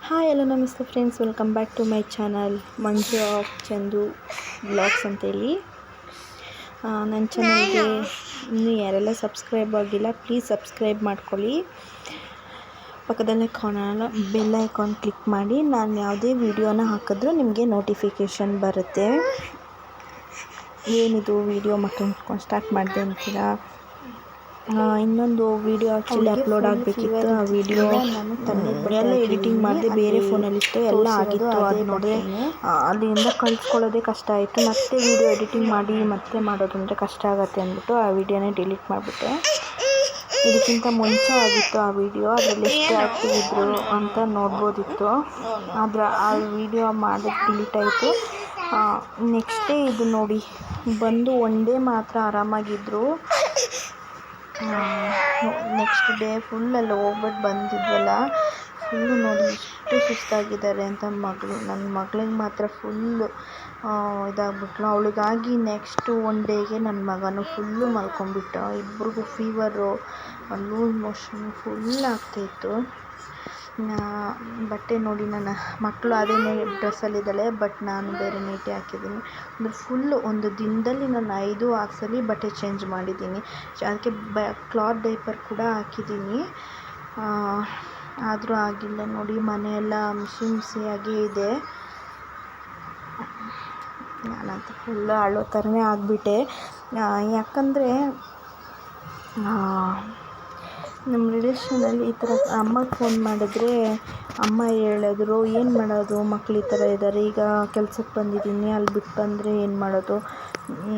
Hi hello ನಮಸ್ತೆ friends, welcome back to my channel Manju of Chandu blogs ಅಂತೇಳಿ. ನನ್ನ ಚಾನಲ್ಗೆ ಇನ್ನೂ ಯಾರೆಲ್ಲ ಸಬ್ಸ್ಕ್ರೈಬ್ ಆಗಿಲ್ಲ ಪ್ಲೀಸ್ ಸಬ್ಸ್ಕ್ರೈಬ್ ಮಾಡ್ಕೊಳ್ಳಿ. ಪಕ್ಕದಲ್ಲೇ ಕಾಣೋ ಬೆಲ್ ಐಕಾನ್ ಕ್ಲಿಕ್ ಮಾಡಿ. ನಾನು ಯಾವುದೇ ವಿಡಿಯೋನ ಹಾಕಿದ್ರೂ ನಿಮಗೆ ನೋಟಿಫಿಕೇಷನ್ ಬರುತ್ತೆ. ಏನಿದು ವಿಡಿಯೋ ಮಕ್ಕಳು ಸ್ಟಾರ್ಟ್ ಮಾಡಿದೆ ಅಂತೀರಾ? ಇನ್ನೊಂದು ವಿಡಿಯೋ ಆ್ಯಕ್ಚುಲಿ ಅಪ್ಲೋಡ್ ಆಗಬೇಕಿತ್ತು. ಆ ವಿಡಿಯೋ ಎಲ್ಲ ಎಡಿಟಿಂಗ್ ಮಾಡಿದೆ, ಬೇರೆ ಫೋನಲ್ಲಿತ್ತು, ಎಲ್ಲ ಆಗಿತ್ತು. ಅದು ನೋಡಿದೆ ಅಲ್ಲಿಂದ ಕಳಿಸ್ಕೊಳ್ಳೋದೇ ಕಷ್ಟ ಆಯಿತು. ಮತ್ತೆ ವಿಡಿಯೋ ಎಡಿಟಿಂಗ್ ಮಾಡಿ ಮತ್ತೆ ಮಾಡೋದು ಅಂದರೆ ಕಷ್ಟ ಆಗುತ್ತೆ ಅಂದ್ಬಿಟ್ಟು ಆ ವಿಡಿಯೋನೇ ಡಿಲೀಟ್ ಮಾಡಿಬಿಟ್ಟೆ. ಇದಕ್ಕಿಂತ ಮುಂಚೆ ಆಗಿತ್ತು ಆ ವಿಡಿಯೋ, ಅದರಲ್ಲಿ ಎಷ್ಟು ಆ್ಯಕ್ಟಿವ್ ಇದ್ದರು ಅಂತ ನೋಡ್ಬೋದಿತ್ತು. ಆದರೆ ಆ ವಿಡಿಯೋ ಮಾಡೋದು ಡಿಲೀಟ್ ಆಯಿತು. ನೆಕ್ಸ್ಟ್ ಡೇ ಇದು ನೋಡಿ, ಬಂದು ಒನ್ ಡೇ ಮಾತ್ರ ಆರಾಮಾಗಿದ್ದರು. ನೆಕ್ಸ್ಟ್ ಡೇ ಫುಲ್ಲಲ್ಲಿ ಹೋಗ್ಬಿಟ್ಟು ಬಂದಿದ್ವಲ್ಲ, ಫುಲ್ಲು ನೋಡಿ ಎಷ್ಟು ಸುಸ್ತಾಗಿದ್ದಾರೆ ಅಂತ. ನನ್ನ ಮಗಳಿಗೆ ಮಾತ್ರ ಫುಲ್ಲು ಇದಾಗ್ಬಿಟ್ಲು. ಅವಳಿಗಾಗಿ ನೆಕ್ಸ್ಟ್ ಒನ್ ಡೇಗೆ ನನ್ನ ಮಗನೂ ಫುಲ್ಲು ಮಲ್ಕೊಂಡ್ಬಿಟ್ಟ. ಇಬ್ರಿಗೂ ಫೀವರು, ಲೂಸ್ ಮೋಷನ್ ಫುಲ್ ಆಗ್ತಾಯಿತ್ತು. ಬಟ್ಟೆ ನೋಡಿ, ನನ್ನ ಮಕ್ಕಳು ಅದೇ ಡ್ರೆಸ್ಸಲ್ಲಿದ್ದಾಳೆ, ಬಟ್ ನಾನು ಬೇರೆ ನೈಟಿ ಹಾಕಿದ್ದೀನಿ. ಅಂದರೆ ಫುಲ್ಲು ಒಂದು ದಿನದಲ್ಲಿ ನಾನು 5 ಸಲ ಬಟ್ಟೆ ಚೇಂಜ್ ಮಾಡಿದ್ದೀನಿ. ಅದಕ್ಕೆ ಕ್ಲಾತ್ ಡೈಪರ್ ಕೂಡ ಹಾಕಿದ್ದೀನಿ. ಆದರೂ ಆಗಿಲ್ಲ ನೋಡಿ, ಮನೆಯೆಲ್ಲ ಮಿಷಿಯಾಗೇ ಇದೆ. ನಾನಂತೂ ಫುಲ್ಲು ಅಳೋ ಥರನೇ ಆಗಿಬಿಟ್ಟೆ. ಯಾಕಂದರೆ ನಮ್ಮ ರಿಲೇಷನಲ್ಲಿ ಈ ಥರ ಅಮ್ಮಗೆ ಫೋನ್ ಮಾಡಿದ್ರೆ ಅಮ್ಮ ಹೇಳಿದ್ರು, ಏನು ಮಾಡೋದು, ಮಕ್ಳು ಈ ಥರ ಇದ್ದಾರೆ, ಈಗ ಕೆಲ್ಸಕ್ಕೆ ಬಂದಿದ್ದೀನಿ, ಅಲ್ಲಿ ಬಿಟ್ಟು ಬಂದರೆ ಏನು ಮಾಡೋದು,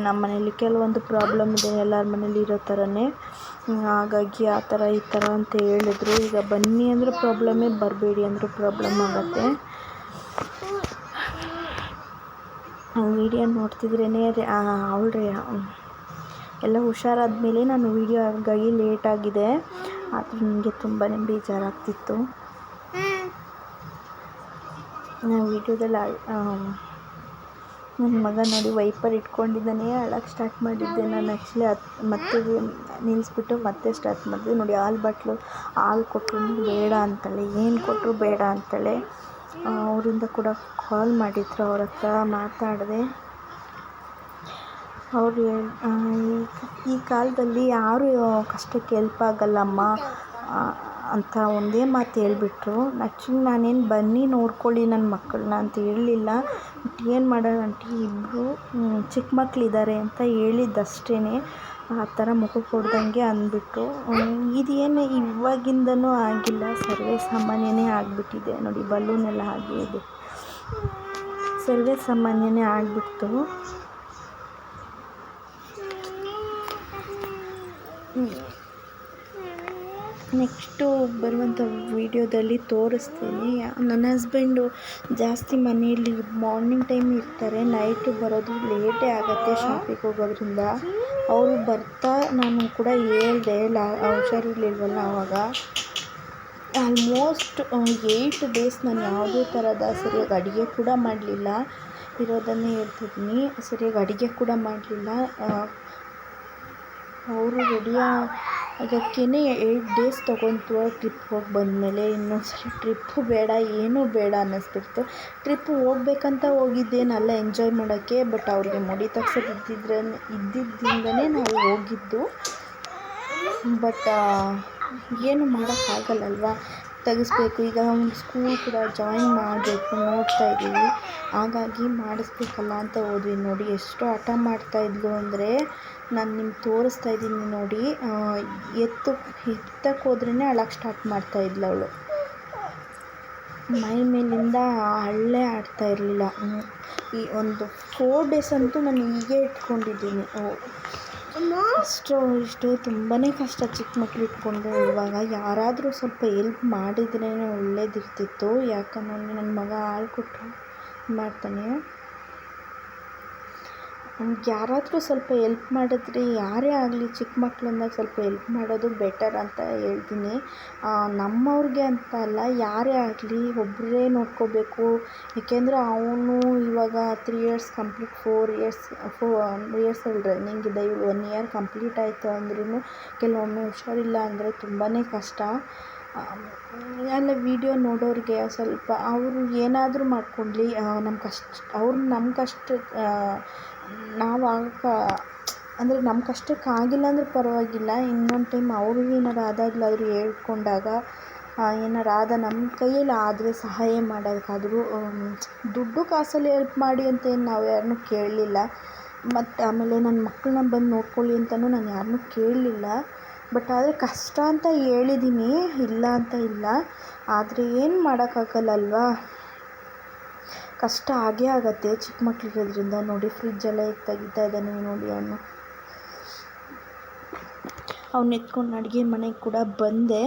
ನಮ್ಮ ಮನೇಲಿ ಕೆಲವೊಂದು ಪ್ರಾಬ್ಲಮ್ ಇದೆ, ಎಲ್ಲರ ಮನೇಲಿ ಇರೋ ಥರನೇ, ಹಾಗಾಗಿ ಆ ಥರ ಈ ಥರ ಅಂತ ಹೇಳಿದ್ರು. ಈಗ ಬನ್ನಿ ಅಂದರೂ ಪ್ರಾಬ್ಲಮ್ಮೇ, ಬರಬೇಡಿ ಅಂದರೂ ಪ್ರಾಬ್ಲಮ್ ಆಗುತ್ತೆ. ವಿಡಿಯೋ ನೋಡ್ತಿದ್ರೇ ಅವಳ್ರೆ ಎಲ್ಲ ಹುಷಾರಾದ ಮೇಲೆ ನಾನು ವಿಡಿಯೋ ಹಾಗಾಗಿ ಲೇಟಾಗಿದೆ. ಆದರೆ ನನಗೆ ತುಂಬಾ ಬೇಜಾರಾಗ್ತಿತ್ತು. ನಾನು ವಿಡಿಯೋದಲ್ಲಿ ನನ್ನ ಮಗ ನೋಡಿ ವೈಪರ್ ಇಟ್ಕೊಂಡಿದ್ದಾನೆ, ಅಳಕ್ಕೆ ಸ್ಟಾರ್ಟ್ ಮಾಡಿದ್ದೆ. ನಾನು ಆ್ಯಕ್ಚುಲಿ ಮತ್ತೆ ನಿಲ್ಲಿಸ್ಬಿಟ್ಟು ಮತ್ತೆ ಸ್ಟಾರ್ಟ್ ಮಾಡಿದೆ. ನೋಡಿ, ಹಾಲು ಕೊಟ್ಟರು ಬೇಡ ಅಂತಾಳೆ, ಏನು ಕೊಟ್ಟರು ಬೇಡ ಅಂತಾಳೆ. ಅವರಿಂದ ಕೂಡ ಕಾಲ್ ಮಾಡಿದ್ರು, ಅವ್ರ ಹತ್ರ ಮಾತಾಡಿದೆ. ಅವರು ಈ ಕಾಲದಲ್ಲಿ ಯಾರು ಕಷ್ಟಕ್ಕೆ ಹೆಲ್ಪ್ ಆಗಲ್ಲಮ್ಮ ಅಂತ ಒಂದೇ ಮಾತು ಹೇಳಿಬಿಟ್ರು. ಆ್ಯಕ್ಚುಲಿ ನಾನೇನು ಬನ್ನಿ ನೋಡ್ಕೊಳ್ಳಿ ನನ್ನ ಮಕ್ಕಳನ್ನ ಅಂತ ಹೇಳಲಿಲ್ಲ. ಬಟ್ ಏನು ಮಾಡೋಣ ಆಂಟಿ, ಇಬ್ಬರು ಚಿಕ್ಕ ಮಕ್ಕಳಿದ್ದಾರೆ ಅಂತ ಹೇಳಿದ್ದಷ್ಟೇ. ಆ ಥರ ಮುಖಕ್ಕೆ ಹೊಡೆದಂಗೆ ಅಂದ್ಬಿಟ್ಟು, ಇದೇನು ಇವಾಗಿಂದನೂ ಆಗಿಲ್ಲ, ಸರ್ವೇ ಸಾಮಾನ್ಯನೇ ಆಗಿಬಿಟ್ಟಿದೆ ನೋಡಿ. ಬಲೂನೆಲ್ಲ ಹಾಗೆ ಇದೆ, ಸರ್ವೇ ಸಾಮಾನ್ಯನೇ ಆಗಿಬಿಡ್ತು. ನೆಕ್ಸ್ಟು ಬರುವಂಥ ವೀಡಿಯೋದಲ್ಲಿ ತೋರಿಸ್ತೀನಿ. ನನ್ನ ಹಸ್ಬೆಂಡು ಜಾಸ್ತಿ ಮನೆಯಲ್ಲಿ ಮಾರ್ನಿಂಗ್ ಟೈಮ್ ಇರ್ತಾರೆ, ನೈಟು ಬರೋದು ಲೇಟೇ ಆಗುತ್ತೆ ಶಾಪಿಗೆ ಹೋಗೋದ್ರಿಂದ. ಅವರು ಬರ್ತಾ ನಾನು ಕೂಡ ಹೇಳಿದೆ, ಹುಷಾರಿರ್ಲಿಲ್ವಲ್ಲ ಆವಾಗ. ಆಲ್ಮೋಸ್ಟ್ 8 ಡೇಸ್ ನಾನು ಯಾವುದೇ ಥರದ ಸರಿಯಾಗಿ ಅಡುಗೆ ಕೂಡ ಮಾಡಲಿಲ್ಲ. ಇರೋದನ್ನೇ ಹೇಳ್ತಿದ್ದೀನಿ, ಸರಿಯಾಗಿ ಅಡುಗೆ ಕೂಡ ಮಾಡಲಿಲ್ಲ. ಅವರು ರೆಡಿಯ ಆಗೋಕ್ಕೇ 8 ಡೇಸ್ ತೊಗೊಂತು. ಟ್ರಿಪ್ ಹೋಗಿ ಬಂದಮೇಲೆ ಇನ್ನೊಂದ್ಸರಿ ಟ್ರಿಪ್ಪು ಬೇಡ, ಏನೂ ಬೇಡ ಅನ್ನಿಸ್ಬಿಡ್ತು. ಟ್ರಿಪ್ಪು ಹೋಗ್ಬೇಕಂತ ಹೋಗಿದ್ದೇನಲ್ಲ ಎಂಜಾಯ್ ಮಾಡೋಕ್ಕೆ, ಬಟ್ ಅವ್ರಿಗೆ ಮುಡಿ ತಗ್ಸೋದು ಇದ್ದಿದ್ದರಿಂದನೇ ನಾವು ಹೋಗಿದ್ದು. ಬಟ್ ಏನು ಮಾಡೋಕ್ಕಾಗಲ್ಲಲ್ವ, ತೆಗಿಸ್ಬೇಕು. ಈಗ ಸ್ಕೂಲ್ ಕೂಡ ಜಾಯಿನ್ ಮಾಡಬೇಕು ನೋಡ್ತಾಯಿದ್ದೀವಿ, ಹಾಗಾಗಿ ಮಾಡಿಸ್ಬೇಕಲ್ಲ ಅಂತ ಹೋದ್ವಿ. ನೋಡಿ ಎಷ್ಟು ಹಠ ಮಾಡ್ತಾಯಿದ್ಲು ಅಂದರೆ, ನಾನು ನಿಮ್ಗೆ ತೋರಿಸ್ತಾ ಇದ್ದೀನಿ ನೋಡಿ. ಎತ್ತಕ್ಕೆ ಹೋದ್ರೇ ಅಳಕ್ಕೆ ಸ್ಟಾರ್ಟ್ ಮಾಡ್ತಾಯಿದ್ಲು ಅವಳು. ಮೈ ಮೇಲಿಂದ ಹಳ್ಳೆ ಆಡ್ತಾ ಇರಲಿಲ್ಲ. ಈ ಒಂದು 4 ಡೇಸ್ ಅಂತೂ ನಾನು ಹೀಗೆ ಇಟ್ಕೊಂಡಿದ್ದೀನಿ. ಇಷ್ಟು ತುಂಬಾ ಕಷ್ಟ ಚಿಕ್ಕ ಮಕ್ಳು ಇಟ್ಕೊಂಡು. ಇವಾಗ ಯಾರಾದರೂ ಸ್ವಲ್ಪ ಹೆಲ್ಪ್ ಮಾಡಿದ್ರೇ ಒಳ್ಳೇದಿರ್ತಿತ್ತು. ಯಾಕಂದರೆ ನನ್ನ ಮಗ ಹಾಲು ಕೊಟ್ಟರು ಮಾಡ್ತಾನೆ. ಯಾರಾದರೂ ಸ್ವಲ್ಪ ಹೆಲ್ಪ್ ಮಾಡಿದ್ರೆ, ಯಾರೇ ಆಗಲಿ ಚಿಕ್ಕ ಮಕ್ಳು ಅಂದಾಗ ಸ್ವಲ್ಪ ಹೆಲ್ಪ್ ಮಾಡೋದು ಬೆಟರ್ ಅಂತ ಹೇಳ್ತೀನಿ. ನಮ್ಮವ್ರಿಗೆ ಅಂತ ಅಲ್ಲ, ಯಾರೇ ಆಗಲಿ ಒಬ್ಬರೇ ನೋಡ್ಕೋಬೇಕು. ಏಕೆಂದರೆ ಅವನು ಇವಾಗ 3 ಇಯರ್ಸ್ ಕಂಪ್ಲೀಟ್, 4 ಇಯರ್ಸಲ್ಲಿ ರನ್ನಿಂಗ್ ಇದೆ. 1 ಇಯರ್ ಕಂಪ್ಲೀಟ್ ಆಯಿತು ಅಂದ್ರೂ ಕೆಲವೊಮ್ಮೆ ಹುಷಾರಿಲ್ಲ ಅಂದರೆ ತುಂಬಾ ಕಷ್ಟ. ಎಲ್ಲ ವೀಡಿಯೋ ನೋಡೋರಿಗೆ ಸ್ವಲ್ಪ ಅವರು ಏನಾದರೂ ಮಾಡ್ಕೊಳ್ಳಿ, ನಮ್ಮ ಕಷ್ಟ ನಾವು ಅಂದರೆ ನಮ್ಮ ಕಷ್ಟಕ್ಕೆ ಆಗಿಲ್ಲ ಅಂದರೆ ಪರವಾಗಿಲ್ಲ, ಇನ್ನೊಂದು ಟೈಮ್ ಅವ್ರಿಗೆ ಏನಾರು ಆದಾಗಲಾದರೂ ಹೇಳ್ಕೊಂಡಾಗ ಏನಾರು ನಮ್ಮ ಕೈಯಲ್ಲಿ ಆದರೆ ಸಹಾಯ ಮಾಡೋದಕ್ಕಾದರೂ ದುಡ್ಡು ಕಾಸಲ್ಲಿ ಹೆಲ್ಪ್ ಮಾಡಿ ಅಂತ ಏನು ನಾವು ಯಾರನ್ನೂ ಕೇಳಲಿಲ್ಲ. ಮತ್ತು ಆಮೇಲೆ ನನ್ನ ಮಕ್ಕಳನ್ನ ಬಂದು ನೋಡ್ಕೊಳ್ಳಿ ಅಂತಲೂ ನಾನು ಯಾರನ್ನೂ ಕೇಳಲಿಲ್ಲ. ಬಟ್ ಆದರೆ ಕಷ್ಟ ಅಂತ ಹೇಳಿದ್ದೀನಿ, ಇಲ್ಲ ಅಂತ ಇಲ್ಲ. ಆದರೆ ಏನು ಮಾಡೋಕ್ಕಾಗಲ್ಲಲ್ವಾ, ಕಷ್ಟ ಆಗೇ ಆಗುತ್ತೆ. ಚಿಕ್ಕ ಮಕ್ಕಳಿರೋದ್ರಿಂದ ನೋಡಿ, ಫ್ರಿಜ್ಜೆಲ್ಲ ತೆಗಿತಾ ಇದ್ದಾನೆ ನೋಡಿ ಅವ್ನು ಎತ್ಕೊಂಡು ಅಡುಗೆ ಮನೆಗೆ ಕೂಡ ಬಂದೆ.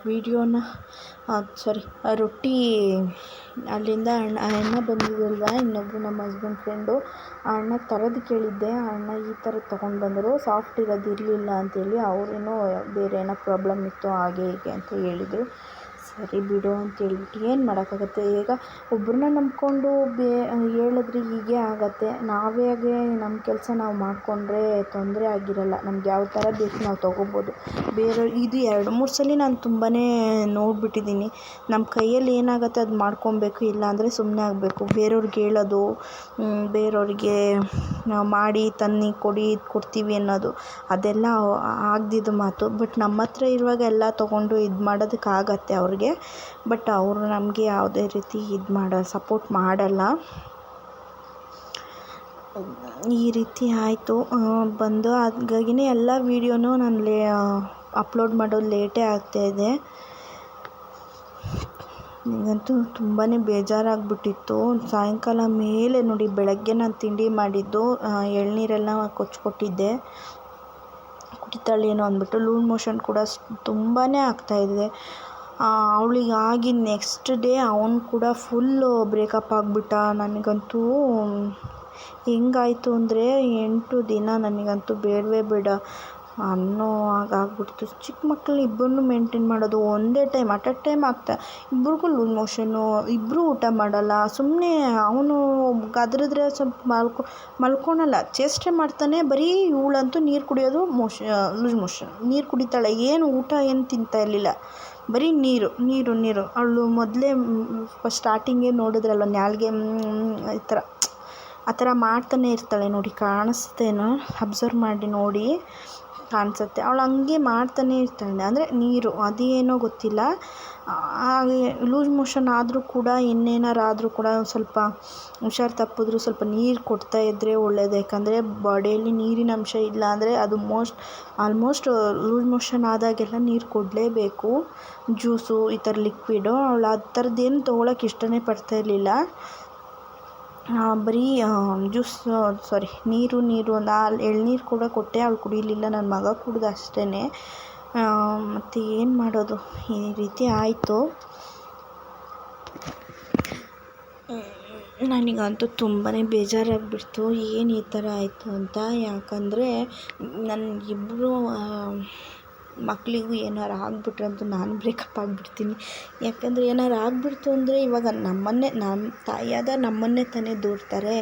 ವೀಡಿಯೋನ ರೊಟ್ಟಿ ಅಲ್ಲಿಂದ ಅಣ್ಣ ಬಂದಿದ್ದಲ್ವ, ಇನ್ನೊಬ್ಬರು ನಮ್ಮ ಹಸ್ಬೆಂಡ್ ಫ್ರೆಂಡು, ಆ ಅಣ್ಣ ತರೋದು ಕೇಳಿದ್ದೆ. ಆ ಅಣ್ಣ ಈ ಥರ ತೊಗೊಂಡು ಬಂದರು, ಸಾಫ್ಟ್ ಇರೋದು ಇರಲಿಲ್ಲ ಅಂತೇಳಿ. ಅವರೇನೋ ಬೇರೆ ಏನೋ ಪ್ರಾಬ್ಲಮ್ ಇತ್ತು ಹಾಗೆ ಹೀಗೆ ಅಂತ ಹೇಳಿದರು. ಸರಿ ಬಿಡು ಅಂತೇಳ್ಬಿಟ್ಟು ಏನು ಮಾಡೋಕ್ಕಾಗತ್ತೆ. ಈಗ ಒಬ್ಬರನ್ನ ನಂಬ್ಕೊಂಡು ಹೇಳಿದ್ರೆ ಹೀಗೆ ಆಗತ್ತೆ. ನಾವೇ ನಮ್ಮ ಕೆಲಸ ನಾವು ಮಾಡಿಕೊಂಡ್ರೆ ತೊಂದರೆ ಆಗಿರಲ್ಲ. ನಮ್ಗೆ ಯಾವ ಥರ ಬೇಕು ನಾವು ತೊಗೋಬೋದು. ಇದು 2-3 ಸಲ ನಾನು ತುಂಬಾ ನೋಡಿಬಿಟ್ಟಿದ್ದೀನಿ. ನಮ್ಮ ಕೈಯಲ್ಲಿ ಏನಾಗುತ್ತೆ ಅದು ಮಾಡ್ಕೊಬೇಕು, ಇಲ್ಲಾಂದರೆ ಸುಮ್ಮನೆ ಆಗಬೇಕು. ಬೇರೆಯವ್ರಿಗೆ ಹೇಳೋದು, ಬೇರೆಯವ್ರಿಗೆ ಮಾಡಿ ತನ್ನಿ ಕೊಡಿ ಕೊಡ್ತೀವಿ ಅನ್ನೋದು, ಅದೆಲ್ಲ ಆಗದಿದ್ದು ಮಾತು. ಬಟ್ ನಮ್ಮ ಹತ್ರ ಇರುವಾಗ ಎಲ್ಲ ತೊಗೊಂಡು ಇದು ಮಾಡೋದಕ್ಕಾಗತ್ತೆ ಅವ್ರಿಗೆ. ಬಟ್ ಅವರು ನಮಗೆ ಯಾವುದೇ ರೀತಿ ಸಪೋರ್ಟ್ ಮಾಡಲ್ಲ. ಈ ರೀತಿ ಆಯಿತು. ಬಂದು ಹಾಗಾಗಿನೇ ಎಲ್ಲ ವೀಡಿಯೋನೂ ನಾನು ಅಪ್ಲೋಡ್ ಮಾಡೋದು ಲೇಟೇ ಆಗ್ತಾಯಿದೆ. ನನಗಂತೂ ತುಂಬಾ ಬೇಜಾರಾಗ್ಬಿಟ್ಟಿತ್ತು. ಸಾಯಂಕಾಲ ಮೇಲೆ ನೋಡಿ, ಬೆಳಗ್ಗೆ ನಾನು ತಿಂಡಿ ಮಾಡಿದ್ದು ಎಳ್ನೀರೆಲ್ಲ ಕೊಚ್ಚಿಕೊಟ್ಟಿದ್ದೆ, ಕುಡಿತಾಳೇನೋ ಅಂದ್ಬಿಟ್ಟು. ಲೂಸ್ ಮೋಷನ್ ಕೂಡ ತುಂಬಾ ಆಗ್ತಾಯಿದೆ. ಅವಳಿಗೆ ಆಗಿ ನೆಕ್ಸ್ಟ್ ಡೇ ಅವನು ಕೂಡ ಫುಲ್ಲು ಬ್ರೇಕಪ್ ಆಗಿಬಿಟ್ಟ. ನನಗಂತೂ ಹೆಂಗಾಯಿತು ಅಂದರೆ 8 ದಿನ ನನಗಂತೂ ಬೇಡವೇ ಬೇಡ ಅನ್ನೋ ಹಾಗಾಗ್ಬಿಡ್ತು. ಚಿಕ್ಕ ಮಕ್ಕಳನ್ನ ಇಬ್ಬರನ್ನೂ ಮೇಂಟೈನ್ ಮಾಡೋದು ಒಂದೇ ಟೈಮ್ ಅಟ್ ಅ ಟೈಮ್ ಇಬ್ರಿಗೂ ಲೂಸ್ ಮೋಷನ್ನು, ಇಬ್ಬರೂ ಊಟ ಮಾಡಲ್ಲ. ಸುಮ್ಮನೆ ಅವನು ಗದರಿದ್ರೆ ಸ್ವಲ್ಪ ಮಲ್ಕೊಳಲ್ಲ, ಚೇಷ್ಟೆ ಮಾಡ್ತಾನೆ. ಬರೀ ಇವಳಂತೂ ನೀರು ಕುಡಿಯೋದು ಲೂಸ್ ಮೋಷನ್, ನೀರು ಕುಡಿತಾಳೆ. ಊಟ ಏನು ತಿಂತಾ ಇರಲಿಲ್ಲ, ಬರೀ ನೀರು. ಅವಳು ಮೊದಲೇ ಸ್ಟಾರ್ಟಿಂಗೇ ನೋಡಿದ್ರಲ್ಲ, ನಾಲ್ಗೆ ಆ ಥರ ಮಾಡ್ತಾನೆ ಇರ್ತಾಳೆ ನೋಡಿ. ಕಾಣಿಸ್ತೇನೋ, ಅಬ್ಸರ್ವ್ ಮಾಡಿ ನೋಡಿ, ಕಾಣಿಸುತ್ತೆ. ಅವಳು ಹಂಗೆ ಮಾಡ್ತಾನೆ ಇರ್ತಾಳೆ. ಅಂದರೆ ನೀರು ಅದೇನೋ ಗೊತ್ತಿಲ್ಲ. ಹಾಗೆ ಲೂಸ್ ಮೋಷನ್ ಆದರೂ ಕೂಡ, ಇನ್ನೇನಾರು ಆದರೂ ಕೂಡ ಸ್ವಲ್ಪ ಹುಷಾರು ತಪ್ಪಿದ್ರು ಸ್ವಲ್ಪ ನೀರು ಕೊಡ್ತಾ ಇದ್ದರೆ ಒಳ್ಳೆಯದು. ಯಾಕಂದರೆ ಬಾಡಿಯಲ್ಲಿ ನೀರಿನ ಅಂಶ ಇಲ್ಲ ಅಂದರೆ ಅದು ಆಲ್ಮೋಸ್ಟ್ ಲೂಸ್ ಮೋಷನ್ ಆದಾಗೆಲ್ಲ ನೀರು ಕೊಡಲೇಬೇಕು. ಜ್ಯೂಸು ಈ ಥರ ಲಿಕ್ವಿಡು. ಅವಳು ಆ ಥರದ್ದೇನು ತೊಗೊಳಕ್ಕೆ ಇಷ್ಟನೇ ಪಡ್ತಾ ಇರಲಿಲ್ಲ. ಬರೀ ನೀರು ಒಂದು ಎಳ್ನೀರು ಕೂಡ ಕೊಟ್ಟೆ, ಅವಳು ಕುಡಿಲಿಲ್ಲ. ನನ್ನ ಮಗ ಕುಡ್ದ ಅಷ್ಟೇ. ಮತ್ತು ಏನು ಮಾಡೋದು, ಈ ರೀತಿ ಆಯಿತು. ನನಗಂತೂ ತುಂಬಾ ಬೇಜಾರಾಗ್ಬಿಡ್ತು, ಏನು ಈ ಥರ ಆಯಿತು ಅಂತ. ಯಾಕಂದರೆ ಇಬ್ಬರು ಮಕ್ಕಳಿಗೂ ಏನಾರು ಆಗಿಬಿಟ್ರಂತೂ ನಾನು ಬ್ರೇಕಪ್ ಆಗಿಬಿಡ್ತೀನಿ. ಯಾಕಂದರೆ ಏನಾರು ಆಗಿಬಿಡ್ತು ಅಂದರೆ ಇವಾಗ ನಮ್ಮ ತಾಯಿಯಾದ ನಮ್ಮನ್ನೇ ತಾನೇ ದೂರ್ತಾರೆ.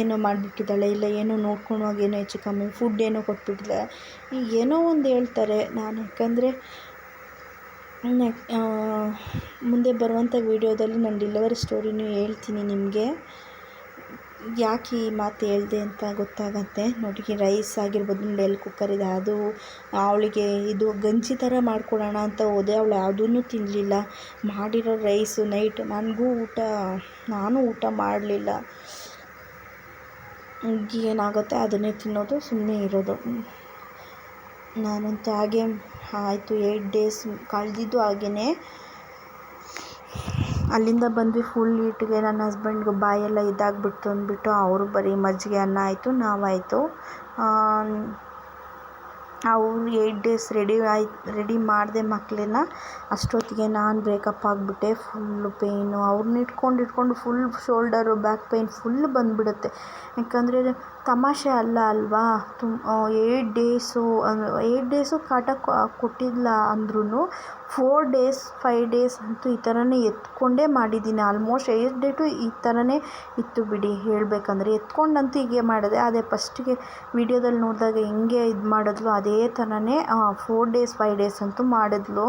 ಏನೋ ಮಾಡಿಬಿಟ್ಟಿದ್ದಾಳೆ, ಇಲ್ಲ ಏನೋ ನೋಡ್ಕೊಳುವಾಗ ಏನೋ ಹೆಚ್ಚು ಕಮ್ಮಿ ಫುಡ್ ಏನೋ ಕೊಟ್ಬಿಟ್ಟಿದ್ದಾಳೆ, ಏನೋ ಒಂದು ಹೇಳ್ತಾರೆ. ಯಾಕಂದರೆ ಮುಂದೆ ಬರುವಂಥ ವೀಡಿಯೋದಲ್ಲಿ ನಾನು ಡೆಲಿವರಿ ಸ್ಟೋರಿನೂ ಹೇಳ್ತೀನಿ ನಿಮಗೆ. ಯಾಕೆ ಈ ಮಾತು ಹೇಳಿದೆ ಅಂತ ಗೊತ್ತಾಗತ್ತೆ ನೋಡಿ. ರೈಸ್ ಆಗಿರ್ಬೋದು, ಕುಕ್ಕರ್ ಇದೆ, ಅದು ಅವಳಿಗೆ ಇದು ಗಂಜಿ ಥರ ಮಾಡ್ಕೊಡೋಣ ಅಂತ ಹೋದೆ. ಅವಳು ಯಾವುದೂ ತಿನ್ನಲಿಲ್ಲ. ಮಾಡಿರೋ ರೈಸು ನೈಟ್ ನಾನು ಊಟ ಮಾಡಲಿಲ್ಲ. ಏನಾಗುತ್ತೆ ಅದನ್ನೇ ತಿನ್ನೋದು, ಸುಮ್ಮನೆ ಇರೋದು. ನಾನಂತೂ ಹಾಗೆ ಆಯಿತು. 8 ಡೇಸ್ ಕಳೆದಿದ್ದು ಹಾಗೇ. ಅಲ್ಲಿಂದ ಬಂದ್ವಿ. ಫುಲ್ ಹೀಟ್ಗೆ ನನ್ನ ಹಸ್ಬೆಂಡ್ಗೆ ಬಾಯೆಲ್ಲ ಇದಾಗ್ಬಿಡ್ತು ಅಂದ್ಬಿಟ್ಟು ಅವರು ಬರೀ ಮಜ್ಜಿಗೆ ಅನ್ನ ಆಯಿತು, ನಾವಾಯಿತು. ಅವರು 8 ಡೇಸ್ ರೆಡಿ ಮಾಡಿದೆ ಮಕ್ಕಳನ್ನ. ಅಷ್ಟೊತ್ತಿಗೆ ನಾನು ಬ್ರೇಕಪ್ ಆಗಿಬಿಟ್ಟೆ. ಫುಲ್ಲು ಪೇಯ್ನು, ಅವ್ರನ್ನ ಇಟ್ಕೊಂಡು full shoulder, back pain full ಬಂದುಬಿಡುತ್ತೆ. ಯಾಕಂದರೆ ತಮಾಷೆ ಅಲ್ವಾ. 8 ಡೇಸು ಕಾಟ ಕೊಟ್ಟಿಲ್ಲ ಅಂದ್ರೂ 4 ಡೇಸ್ 5 ಡೇಸ್ ಅಂತೂ ಈ ಥರನೇ ಎತ್ಕೊಂಡೇ ಮಾಡಿದ್ದೀನಿ. ಆಲ್ಮೋಸ್ಟ್ 8 ಡೇಟು ಈ ಥರನೇ ಇತ್ತು ಬಿಡಿ ಹೇಳಬೇಕಂದ್ರೆ. ಎತ್ಕೊಂಡಂತೂ ಹೀಗೆ ಮಾಡಿದೆ. ಅದೇ ಫಸ್ಟಿಗೆ ವೀಡಿಯೋದಲ್ಲಿ ನೋಡಿದಾಗ ಹೆಂಗೆ ಇದು ಮಾಡಿದ್ಲು ಅದೇ ಥರನೇ 4 ಡೇಸ್ 5 ಡೇಸ್ ಅಂತೂ ಮಾಡಿದ್ಲು.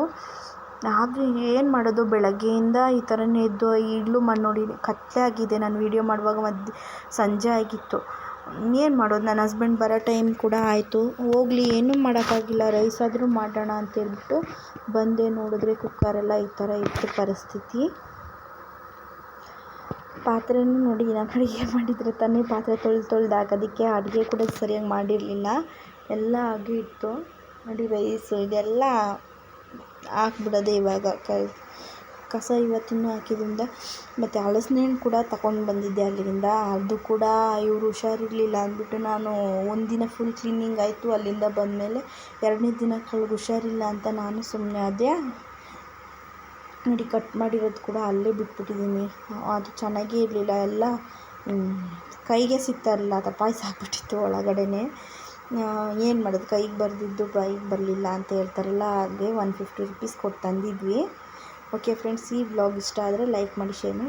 ಆದರೂ ಏನು ಮಾಡೋದು, ಬೆಳಗ್ಗೆಯಿಂದ ಈ ಥರನೇ ಇದ್ದು ಈಗಲೂ ನೋಡಿ ಕತ್ತಲೆ ಆಗಿದೆ. ನಾನು ವೀಡಿಯೋ ಮಾಡುವಾಗ ಸಂಜೆ ಆಗಿತ್ತು. ಏನು ಮಾಡೋದು, ನನ್ನ ಹಸ್ಬೆಂಡ್ ಬರೋ ಟೈಮ್ ಕೂಡ ಆಯಿತು. ಹೋಗಲಿ, ಏನೂ ಮಾಡೋಕ್ಕಾಗಿಲ್ಲ, ರೈಸ್ ಆದರೂ ಮಾಡೋಣ ಅಂತೇಳ್ಬಿಟ್ಟು ಬಂದೆ. ನೋಡಿದ್ರೆ ಕುಕ್ಕರೆಲ್ಲ ಈ ಥರ ಇತ್ತು ಪರಿಸ್ಥಿತಿ. ಪಾತ್ರೆನೂ ನೋಡಿ, ನಾನು ಅಡುಗೆ ಮಾಡಿದರೆ ತಾನೇ ಪಾತ್ರೆ ತೊಳ್ದು ಹಾಕೋದಕ್ಕೆ, ಅಡುಗೆ ಕೂಡ ಸರಿಯಾಗಿ ಮಾಡಿರಲಿಲ್ಲ, ಎಲ್ಲ ಹಾಗೆ ಇತ್ತು ನೋಡಿ. ರೈಸು ಇದೆಲ್ಲ ಹಾಕ್ಬಿಡೋದೆ ಇವಾಗ. ಕಸ ಇವತ್ತಿನೂ ಹಾಕಿದ್ರಿಂದ, ಮತ್ತು ಹಲಸಿನ ಹಣ್ಣು ಕೂಡ ತಗೊಂಡು ಬಂದಿದ್ದೆ ಅಲ್ಲಿಂದ. ಅದು ಕೂಡ ಇವರು ಹುಷಾರಿರಲಿಲ್ಲ ಅಂದ್ಬಿಟ್ಟು ನಾನು ಒಂದಿನ ಫುಲ್ ಕ್ಲೀನಿಂಗ್ ಆಯಿತು. ಅಲ್ಲಿಂದ ಬಂದಮೇಲೆ 2ನೇ ದಿನಕ್ಕೆ ಅವ್ಳಿಗೆ ಹುಷಾರಿಲ್ಲ ಅಂತ ನಾನು ಸುಮ್ಮನೆ ಆದೆ. ನೋಡಿ, ಕಟ್ ಮಾಡಿರೋದು ಕೂಡ ಅಲ್ಲೇ ಬಿಟ್ಬಿಟ್ಟಿದ್ದೀನಿ. ಅದು ಚೆನ್ನಾಗೇ ಇರಲಿಲ್ಲ, ಎಲ್ಲ ಕೈಗೆ ಸಿಗ್ತಾ ಇರಲಿಲ್ಲ, ಪಾಯಸ ಹಾಕ್ಬಿಟ್ಟಿತ್ತು ಒಳಗಡೆನೆ. ಏನು ಮಾಡೋದು, ಕೈಗೆ ಬರೆದಿದ್ದು ಬಾಯಿಗೆ ಬರಲಿಲ್ಲ ಅಂತ ಹೇಳ್ತಾರಲ್ಲ, ಹಾಗೆ 150 ರೂಪೀಸ್ ಕೊಟ್ಟು ತಂದಿದ್ವಿ. ಓಕೆ ಫ್ರೆಂಡ್ಸ್, ಈ ವ್ಲಾಗ್ ಇಷ್ಟ ಆದರೆ ಲೈಕ್ ಮಾಡಿ, ಶೇರ್ ಮಾಡಿ.